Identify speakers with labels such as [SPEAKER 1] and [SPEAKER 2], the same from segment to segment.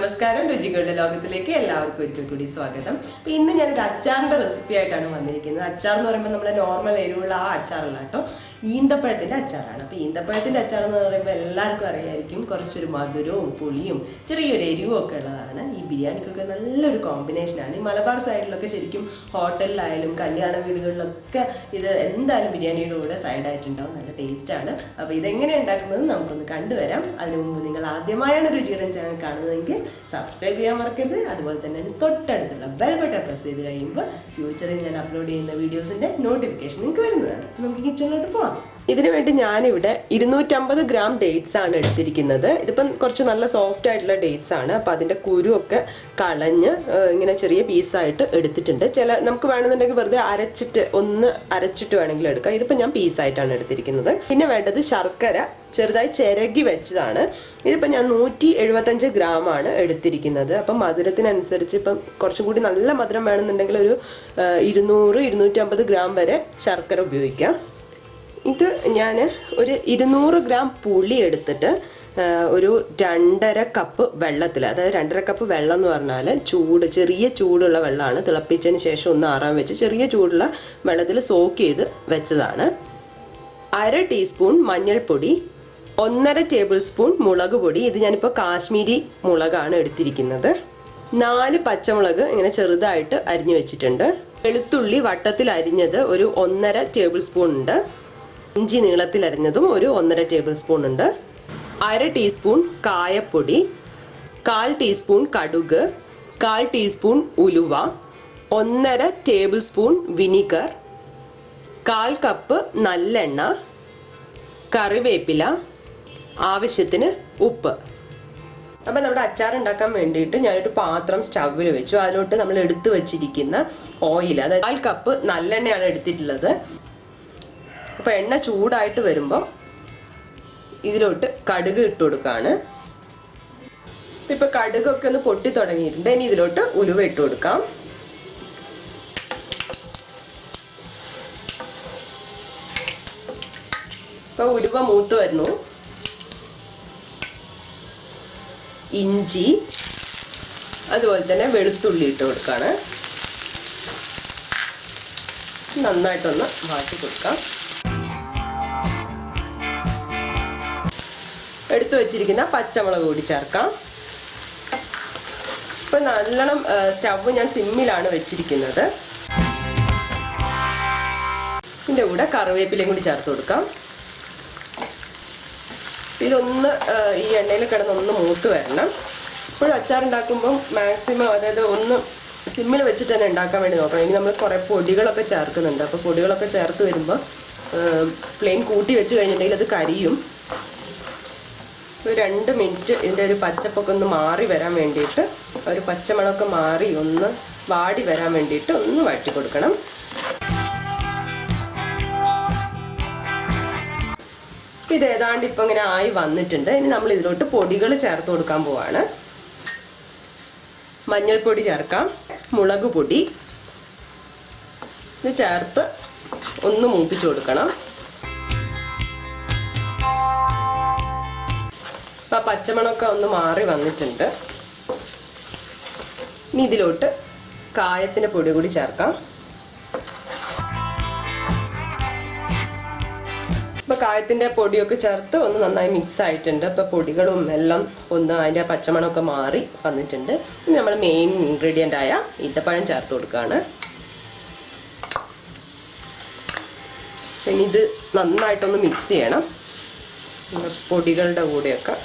[SPEAKER 1] നമസ്കാരം രുചികളുടെ ലോകത്തിലേക്ക് എല്ലാവർക്കും ഒരിക്കൽ കൂടി സ്വാഗതം. അപ്പോൾ ഇന്ന് ഞാനൊരു അച്ചാറിൻ്റെ റെസിപ്പി ആയിട്ടാണ് വന്നിരിക്കുന്നത്. അച്ചാർ എന്ന് പറയുമ്പോൾ നമ്മുടെ നോർമൽ എരിവുള്ള ആ അച്ചാറല്ല കേട്ടോ, ഈന്തപ്പഴത്തിൻ്റെ അച്ചാറാണ്. അപ്പോൾ ഈന്തപ്പഴത്തിൻ്റെ അച്ചാർ എന്ന് പറയുമ്പോൾ എല്ലാവർക്കും അറിയായിരിക്കും, കുറച്ചൊരു മധുരവും പുളിയും ചെറിയൊരു എരിവും ഒക്കെ ഉള്ളതാണ്. ഈ ബിരിയാണിക്കൊക്കെ നല്ലൊരു കോമ്പിനേഷനാണ്. ഈ മലബാർ സൈഡിലൊക്കെ ശരിക്കും ഹോട്ടലിലായാലും കല്യാണ വീടുകളിലൊക്കെ ഇത് എന്തായാലും ബിരിയാണിയുടെ കൂടെ സൈഡായിട്ടുണ്ടാവും. നല്ല ടേസ്റ്റാണ്. അപ്പോൾ ഇതെങ്ങനെ ഉണ്ടാക്കുന്നത് നമുക്കൊന്ന് കണ്ടുവരാം. അതിനു മുമ്പ് നിങ്ങൾ ആദ്യമായാണ് രുചികരം ചാനൽ കാണുന്നതെങ്കിൽ സബ്സ്ക്രൈബ് ചെയ്യാൻ മറക്കരുത്. അതുപോലെ തന്നെ തൊട്ടടുത്തുള്ള ബെൽ ബട്ടൺ പ്രസ് ചെയ്ത് കഴിയുമ്പോൾ ഫ്യൂച്ചറിൽ ഞാൻ അപ്ലോഡ് ചെയ്യുന്ന വീഡിയോസിൻ്റെ നോട്ടിഫിക്കേഷൻ നിങ്ങൾക്ക് വരുന്നതാണ്. നമുക്ക് കിച്ചണിലോട്ട് പോകാം. ഇതിനു വേണ്ടി ഞാനിവിടെ 250 ഗ്രാം ഡേറ്റ്സ് ആണ് എടുത്തിരിക്കുന്നത്. ഇതിപ്പം കുറച്ച് നല്ല സോഫ്റ്റ് ആയിട്ടുള്ള ഡേറ്റ്സ് ആണ്. അപ്പോൾ അതിൻ്റെ കുരുവൊക്കെ കളഞ്ഞ് ഇങ്ങനെ ചെറിയ പീസായിട്ട് എടുത്തിട്ടുണ്ട്. നമുക്ക് വേണമെന്നുണ്ടെങ്കിൽ വെറുതെ അരച്ചിട്ട് വേണമെങ്കിൽ എടുക്കാം. ഇതിപ്പോൾ ഞാൻ പീസായിട്ടാണ് എടുത്തിരിക്കുന്നത്. പിന്നെ വേണ്ടത് ശർക്കര ചെറുതായി ചിരകി വെച്ചതാണ്. ഇതിപ്പോൾ ഞാൻ 175 ഗ്രാമാണ് എടുത്തിരിക്കുന്നത്. അപ്പം മധുരത്തിനനുസരിച്ച് ഇപ്പം കുറച്ചും കൂടി നല്ല മധുരം വേണമെന്നുണ്ടെങ്കിൽ ഒരു 200-250 ഗ്രാം വരെ ശർക്കര ഉപയോഗിക്കാം. ഇത് ഞാൻ ഒരു 200 ഗ്രാം പുളി എടുത്തിട്ട് ഒരു 2.5 കപ്പ് വെള്ളത്തിൽ, അതായത് 2.5 കപ്പ് വെള്ളം എന്ന് പറഞ്ഞാൽ ചെറിയ ചൂടുള്ള വെള്ളമാണ്. തിളപ്പിച്ചതിന് ശേഷം ഒന്ന് ആറാൻ വെച്ച് ചെറിയ ചൂടുള്ള വെള്ളത്തിൽ സോക്ക് ചെയ്ത് വെച്ചതാണ്. 1/2 ടീസ്പൂൺ മഞ്ഞൾപ്പൊടി, 1.5 ടേബിൾ സ്പൂൺ മുളക് പൊടി. ഇത് ഞാനിപ്പോൾ കാശ്മീരി മുളകാണ് എടുത്തിരിക്കുന്നത്. 4 പച്ചമുളക് ഇങ്ങനെ ചെറുതായിട്ട് അരിഞ്ഞു വെച്ചിട്ടുണ്ട്. വെളുത്തുള്ളി വട്ടത്തിൽ അരിഞ്ഞത് ഒരു 1.5 ടേബിൾ സ്പൂൺ ഉണ്ട്. ഇഞ്ചി നീളത്തിൽ അരിഞ്ഞതും ഒരു 1.5 ടേബിൾ സ്പൂൺ ഉണ്ട്. 1/2 ടീസ്പൂൺ കായപ്പൊടി, 1/4 ടീസ്പൂൺ കടുക്, 1/4 ടീസ്പൂൺ ഉലുവ, 1.5 ടേബിൾ സ്പൂൺ വിനീഗർ, 1/4 കപ്പ് നല്ലെണ്ണ, കറിവേപ്പില, ആവശ്യത്തിന് ഉപ്പ്. അപ്പം നമ്മുടെ അച്ചാർ ഉണ്ടാക്കാൻ വേണ്ടിയിട്ട് ഞാനൊരു പാത്രം സ്റ്റൗവിൽ വെച്ചു. അതിലോട്ട് നമ്മൾ എടുത്തു വച്ചിരിക്കുന്ന ഓയിൽ, അതായത് 1/4 കപ്പ് നല്ലെണ്ണയാണ് എടുത്തിട്ടുള്ളത്. അപ്പോൾ എണ്ണ ചൂടായിട്ട് വരുമ്പോൾ ഇതിലോട്ട് കടുക് ഇട്ട് കൊടുക്കുകയാണ്. ഇപ്പോൾ കടുകൊക്കെ ഒന്ന് പൊട്ടി തുടങ്ങിയിട്ടുണ്ട്. ഇനി ഇതിലോട്ട് ഉലുവ ഇട്ട് കൊടുക്കാം. ഇപ്പോൾ ഉലുവ മൂത്ത് വരുന്നു. ഇഞ്ചി അതുപോലെ തന്നെ വെളുത്തുള്ളി ഇട്ട് കൊടുക്കുകയാണ്. നന്നായിട്ടൊന്ന് വാട്ടി കൊടുക്കാം. എടുത്തു വെച്ചിരിക്കുന്ന പച്ചമുളക് കൂടി ചേർക്കാം. ഇപ്പം നല്ലോണം സ്റ്റവ് ഞാൻ സിമ്മിലാണ് വെച്ചിരിക്കുന്നത്. ഇതിൻ്റെ കൂടെ കറിവേപ്പിലയും കൂടി ചേർത്ത് കൊടുക്കാം. ഇതൊന്ന് ഈ എണ്ണയിൽ കിടന്നൊന്ന് മൂത്ത് വരണം. ഇപ്പോഴും അച്ചാർ ഉണ്ടാക്കുമ്പോൾ മാക്സിമം, അതായത് ഒന്ന് സിമ്മിൽ വെച്ചിട്ട് തന്നെ ഉണ്ടാക്കാൻ വേണ്ടി നോക്കണം. ഇനി നമ്മൾ കുറേ പൊടികളൊക്കെ ചേർക്കുന്നുണ്ട്. അപ്പോൾ പൊടികളൊക്കെ ചേർത്ത് വരുമ്പോൾ ഫ്ലെയിം കൂട്ടി വെച്ച് കഴിഞ്ഞിട്ടുണ്ടെങ്കിൽ അത് കരിയും. ഒരു 2 മിനിറ്റ് ഇതിൻ്റെ ഒരു പച്ചപ്പൊക്കെ ഒന്ന് മാറി വരാൻ വേണ്ടിയിട്ട്, ഒരു പച്ചമണമൊക്കെ മാറി ഒന്ന് വാടി വരാൻ വേണ്ടിയിട്ട് ഒന്ന് വഴറ്റി കൊടുക്കണം. ഇത് ഏതാണ്ട് ഇപ്പം ഇങ്ങനെ ആയി വന്നിട്ടുണ്ട്. ഇനി നമ്മൾ ഇതിലോട്ട് പൊടികൾ ചേർത്ത് കൊടുക്കാൻ പോവാണ്. മഞ്ഞൾപ്പൊടി ചേർക്കാം, മുളക് പൊടി ഇത് ചേർത്ത് ഒന്ന് മൂപ്പിച്ച് കൊടുക്കണം. അപ്പം പച്ചമണമൊക്കെ ഒന്ന് മാറി വന്നിട്ടുണ്ട്. ഇനി ഇതിലോട്ട് കായത്തിൻ്റെ പൊടി കൂടി ചേർക്കാം. ഇപ്പോൾ കായത്തിൻ്റെ പൊടിയൊക്കെ ചേർത്ത് ഒന്ന് നന്നായി മിക്സ് ആയിട്ടുണ്ട്. ഇപ്പോൾ പൊടികളും എല്ലാം ഒന്ന് അതിൻ്റെ പച്ചമണമൊക്കെ മാറി വന്നിട്ടുണ്ട്. ഇനി നമ്മൾ മെയിൻ ഇൻഗ്രീഡിയൻ്റ് ആയ ഈന്തപ്പഴം ചേർത്ത് കൊടുക്കുകയാണ്. ഇനി ഇത് നന്നായിട്ടൊന്ന് മിക്സ് ചെയ്യണം പൊടികളുടെ കൂടെയൊക്കെ.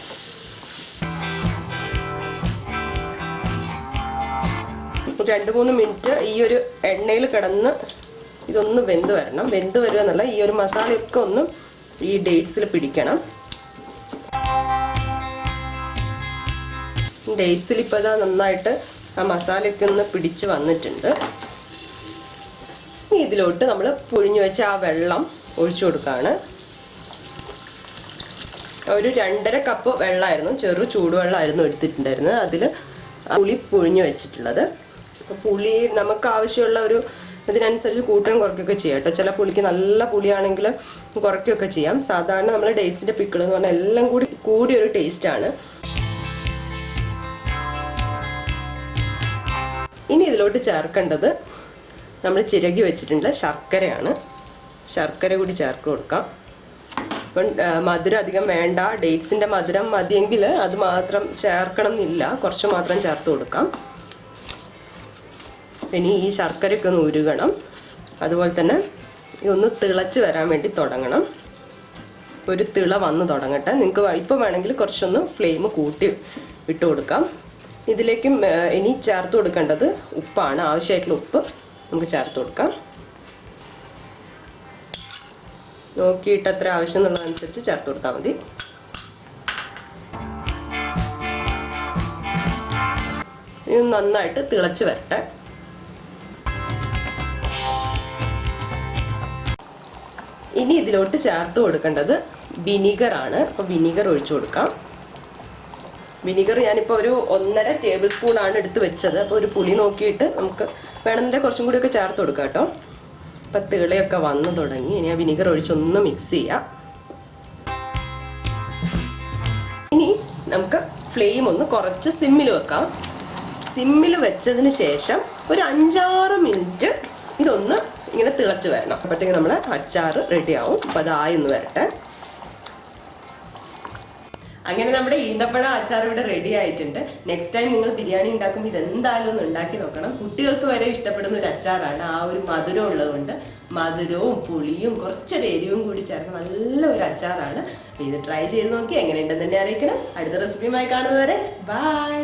[SPEAKER 1] ഒരു 2-3 മിനിറ്റ് ഈ ഒരു എണ്ണയിൽ കിടന്ന് ഇതൊന്ന് വെന്ത് വരണം. വെന്ത് വരിക എന്നല്ല, ഈ ഒരു മസാലയൊക്കെ ഒന്ന് ഈ ഡേറ്റ്സിൽ പിടിക്കണം. ഡേറ്റ്സിൽ ഇപ്പോൾ ഇതാ നന്നായിട്ട് ആ മസാലയൊക്കെ ഒന്ന് പിടിച്ച് വന്നിട്ടുണ്ട്. ഇതിലോട്ട് നമ്മൾ പുഴിഞ്ഞു വെച്ച ആ വെള്ളം ഒഴിച്ചു കൊടുക്കുകയാണ്. ഒരു 2.5 കപ്പ് വെള്ളമായിരുന്നു, ചെറു ചൂടുവെള്ളമായിരുന്നു എടുത്തിട്ടുണ്ടായിരുന്നത്. അതിൽ പുളി പുഴിഞ്ഞു വെച്ചിട്ടുള്ളത്. പുളി നമുക്ക് ആവശ്യമുള്ള ഒരു ഇതിനനുസരിച്ച് കൂട്ടുകയും കുറയ്ക്കുകയൊക്കെ ചെയ്യാം കേട്ടോ. ചില പുളിക്ക് നല്ല പുളിയാണെങ്കിൽ കുറയ്ക്കുകയൊക്കെ ചെയ്യാം. സാധാരണ നമ്മൾ ഡേറ്റ്സിൻ്റെ പിക്കിൾ എന്ന് പറഞ്ഞാൽ എല്ലാം കൂടി ഒരു ടേസ്റ്റാണ്. ഇനി ഇതിലോട്ട് ചേർക്കേണ്ടത് നമ്മൾ ചിരകി വെച്ചിട്ടുള്ള ശർക്കരയാണ്. ശർക്കര കൂടി ചേർത്ത് കൊടുക്കാം. അപ്പം മധുരം അധികം വേണ്ട, ഡേറ്റ്സിൻ്റെ മധുരം മതിയെങ്കിൽ അത് മാത്രം ചേർക്കണം എന്നില്ല, കുറച്ച് മാത്രം ചേർത്ത് കൊടുക്കാം. ഇനി ഈ ശർക്കരയൊക്കെ ഒന്ന് ഉരുകണം. അതുപോലെ തന്നെ ഇതൊന്ന് തിളച്ച് വരാൻ വേണ്ടി തുടങ്ങണം. ഒരു തിള വന്ന് തുടങ്ങട്ടെ. നിങ്ങൾക്ക് ഇപ്പോൾ വേണമെങ്കിൽ കുറച്ചൊന്ന് ഫ്ലെയിം കൂട്ടി ഇട്ട് കൊടുക്കാം. ഇതിലേക്ക് ഇനി ചേർത്ത് കൊടുക്കേണ്ടത് ഉപ്പാണ്. ആവശ്യമായിട്ടുള്ള ഉപ്പ് നമുക്ക് ചേർത്ത് കൊടുക്കാം. നോക്കിയിട്ട് എത്ര ആവശ്യം എന്നുള്ളതനുസരിച്ച് ചേർത്ത് കൊടുത്താൽ മതി. ഇത് നന്നായിട്ട് തിളച്ച് വരട്ടെ. ഇനി ഇതിലോട്ട് ചേർത്ത് കൊടുക്കേണ്ടത് വിനീഗറാണ്. അപ്പോൾ വിനീഗർ ഒഴിച്ചു കൊടുക്കാം. വിനീഗർ ഞാനിപ്പോൾ ഒരു 1.5 ടേബിൾ സ്പൂണാണ് എടുത്ത് വെച്ചത്. അപ്പോൾ ഒരു പുളി നോക്കിയിട്ട് നമുക്ക് വേണമെന്നുണ്ടെങ്കിൽ കുറച്ചും കൂടിയൊക്കെ ചേർത്ത് കൊടുക്കാം കേട്ടോ. അപ്പം തിളയൊക്കെ വന്ന് തുടങ്ങി. ഇനി ആ വിനീഗർ ഒഴിച്ചൊന്ന് മിക്സ് ചെയ്യാം. ഇനി നമുക്ക് ഫ്ലെയിം ഒന്ന് കുറച്ച് സിമ്മിൽ വെക്കാം. സിമ്മിൽ വെച്ചതിന് ശേഷം ഒരു 5-6 മിനിറ്റ് ഇതൊന്ന് ഇങ്ങനെ തിളച്ച് വരണം. അപ്പോഴത്തേക്ക് നമ്മുടെ അച്ചാർ റെഡി ആവും. അപ്പോൾ അതായി ഒന്ന് വരട്ടെ. അങ്ങനെ നമ്മുടെ ഈന്തപ്പഴ അച്ചാർ ഇവിടെ റെഡി ആയിട്ടുണ്ട്. നെക്സ്റ്റ് ടൈം നിങ്ങൾ ബിരിയാണി ഉണ്ടാക്കുമ്പോൾ ഇതെന്തായാലും ഒന്ന് ഉണ്ടാക്കി നോക്കണം. കുട്ടികൾക്ക് വരെ ഇഷ്ടപ്പെടുന്ന ഒരു അച്ചാറാണ്. ആ ഒരു മധുരം ഉള്ളതുകൊണ്ട് മധുരവും പുളിയും കുറച്ചൊരു എരിവും കൂടി ചേർന്ന് നല്ല ഒരു അച്ചാറാണ്. അപ്പോൾ ഇത് ട്രൈ ചെയ്ത് നോക്കി എങ്ങനെയുണ്ടെന്ന് തന്നെ അറിയിക്കണം. അടുത്ത റെസിപ്പിയുമായി കാണുന്നവരെ ബൈ.